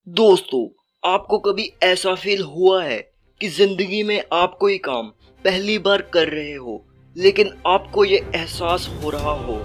दोस्तों, आपको कभी ऐसा फील हुआ है कि जिंदगी में आप कोई काम पहली बार कर रहे हो, लेकिन आपको ये एहसास हो रहा हो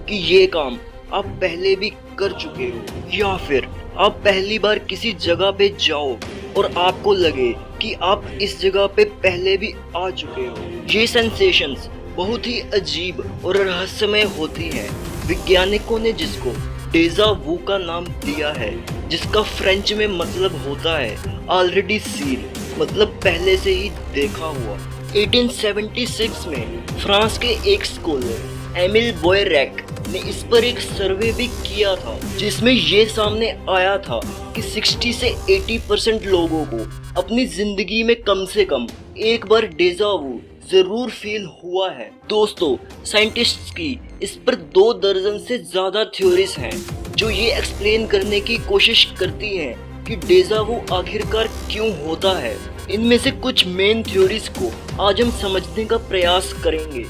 कि ये काम आप पहले भी कर चुके हो, या फिर आप पहली बार किसी जगह पे जाओ और आपको लगे कि आप इस जगह पे पहले भी आ चुके हो। ये सेंसेशंस बहुत ही अजीब और रहस्यमय होती हैं। वैज्ञानिकों ने जिसको डेजा वू का नाम दिया है, जिसका फ्रेंच में मतलब होता है ऑलरेडी सीन, मतलब पहले से ही देखा हुआ। 1876 में फ्रांस के एक स्कॉलर एमिल बोयरेक ने इस पर एक सर्वे भी किया था, जिसमें ये सामने आया था कि 60 से 80% लोगों को अपनी जिंदगी में कम से कम एक बार डेजा वू जरूर फील हुआ है। दोस्तों, साइंटिस्ट्स की इस पर 2 दर्जन से ज्यादा थ्योरीज हैं जो ये एक्सप्लेन करने की कोशिश करती हैं कि डेजा वू आखिरकार क्यों होता है। इनमें से कुछ मेन थ्योरीज को आज हम समझने का प्रयास करेंगे।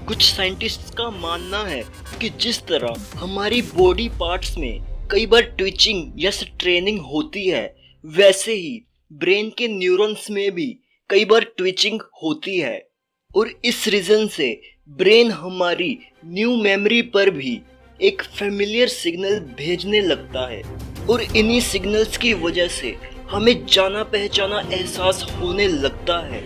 कुछ साइंटिस्ट्स का मानना है कि जिस तरह हमारी बॉडी पार्ट्स में कई बार ट्विचिंग या स्ट्रेनिंग होती है, वैसे ही ब्रेन के न्यूरॉन्स में भी कई बार ट्विचिंग होती है, और इस रीजन से ब्रेन हमारी न्यू मेमोरी पर भी एक फेमिलियर सिग्नल भेजने लगता है, और इन्हीं सिग्नल्स की वजह से हमें जाना पहचाना एहसास होने लगता है।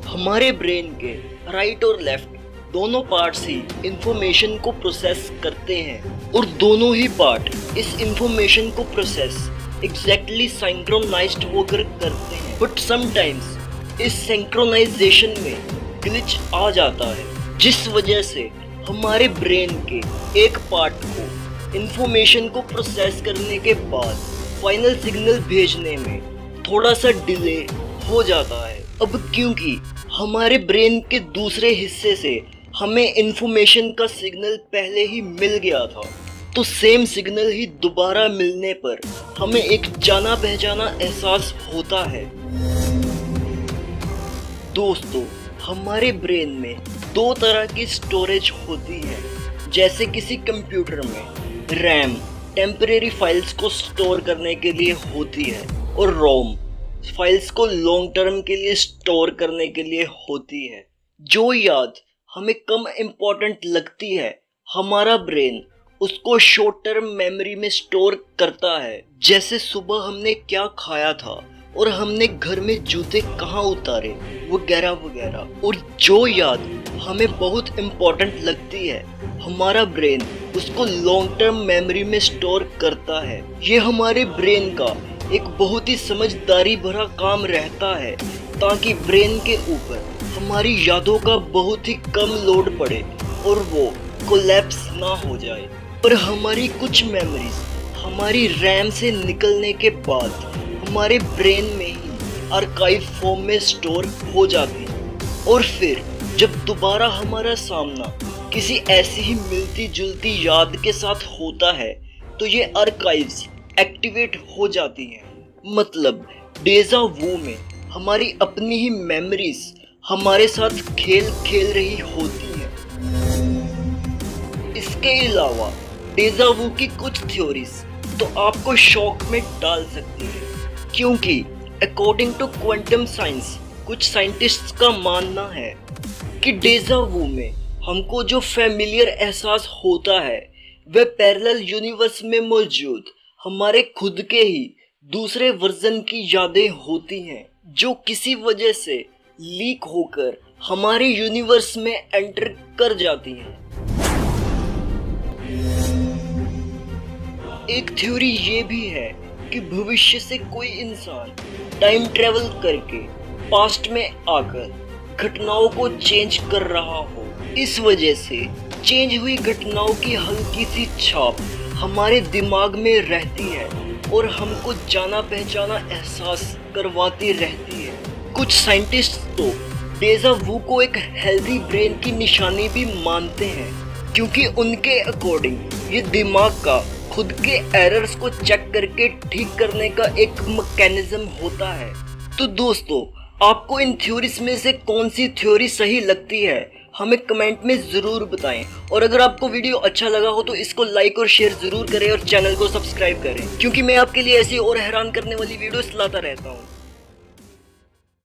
हमारे ब्रेन के राइट और लेफ्ट दोनों पार्ट्स ही इंफॉर्मेशन को प्रोसेस करते हैं, और दोनों ही पार्ट इस इंफॉर्मेशन को प्रोसेस एग्जैक्टली सिंक्रोनाइज्ड होकर करते हैं। बट समटाइम्स इस सिंक्रोनाइजेशन में ग्लिच आ जाता है, जिस वजह से हमारे ब्रेन के एक पार्ट को इंफॉर्मेशन को प्रोसेस करने के बाद फाइनल सिग्नल भेजने में थोड़ा सा डिले हो जाता है। अब क्योंकि हमारे ब्रेन के दूसरे हिस्से से हमें इंफॉर्मेशन का सिग्नल पहले ही मिल गया था, तो सेम सिग्नल ही दोबारा मिलने पर हमें एक जाना पहचाना एहसास होता है। दोस्तों, हमारे ब्रेन में 2 तरह की स्टोरेज होती है। जैसे किसी कंप्यूटर में रैम टेम्परेरी फाइल्स को स्टोर करने के लिए होती है, और रोम फाइल्स को लॉन्ग टर्म के लिए स्टोर करने के लिए होती है। जो याद हमें कम इम्पोर्टेंट लगती है, हमारा ब्रेन उसको शॉर्ट टर्म मेमोरी में स्टोर करता है। जैसे सुबह हमने क्या खाया था, और हमने घर में जूते कहाँ उतारे, वगैरह वगैरह। और जो याद हमें बहुत इम्पोर्टेंट लगती है, हमारा ब्रेन उसको लॉन्ग टर्म मेमोरी में स्टोर करता है। ये हमारे ब्रेन का एक बहुत ही समझदारी भरा काम रहता है, ताकि ब्रेन के ऊपर हमारी यादों का बहुत ही कम लोड पड़े और वो कोलैप्स ना हो जाए। पर हमारी कुछ मेमोरीज हमारी रैम से निकलने के बाद हमारे ब्रेन में ही आर्काइव फॉर्म में स्टोर हो जाती है, और फिर जब दोबारा हमारा सामना किसी ऐसी ही मिलती जुलती याद के साथ होता है, तो ये आर्काइव्स एक्टिवेट हो जाती हैं। मतलब डेजा वू में हमारी अपनी ही मेमोरीज हमारे साथ खेल खेल रही होती हैं। इसके अलावा डेजा वू की कुछ थ्योरीज तो आपको शॉक में डाल सकती है, क्योंकि अकॉर्डिंग टू क्वांटम साइंस कुछ साइंटिस्ट्स का मानना है कि डेजा वू में हमको जो फेमिलियर एहसास होता है, वह पैरेलल यूनिवर्स में मौजूद हमारे खुद के ही दूसरे वर्जन की यादें होती हैं, जो किसी वजह से लीक होकर हमारे यूनिवर्स में एंटर कर जाती हैं। एक थ्योरी ये भी है कि भविष्य से कोई इंसान टाइम ट्रेवल करके पास्ट में आकर घटनाओं को चेंज कर रहा हो। इस वजह से चेंज हुई घटनाओं की हल्की सी छाप हमारे दिमाग में रहती है और हमको जाना पहचाना एहसास करवाती रहती है। कुछ साइंटिस्ट तो डेजा वू को एक हेल्दी ब्रेन की निशानी भी मानते हैं, क्योंकि उनके अकॉर्डिंग ये दिमाग का खुद के एरर्स को चेक करके ठीक करने का एक मैकेनिज्म होता है। तो दोस्तों, आपको इन थ्योरीज में से कौन सी थ्योरी सही लगती है, हमें कमेंट में ज़रूर बताएं। और अगर आपको वीडियो अच्छा लगा हो तो इसको लाइक और शेयर ज़रूर करें और चैनल को सब्सक्राइब करें, क्योंकि मैं आपके लिए ऐसी और हैरान करने वाली वीडियोस लाता रहता हूँ।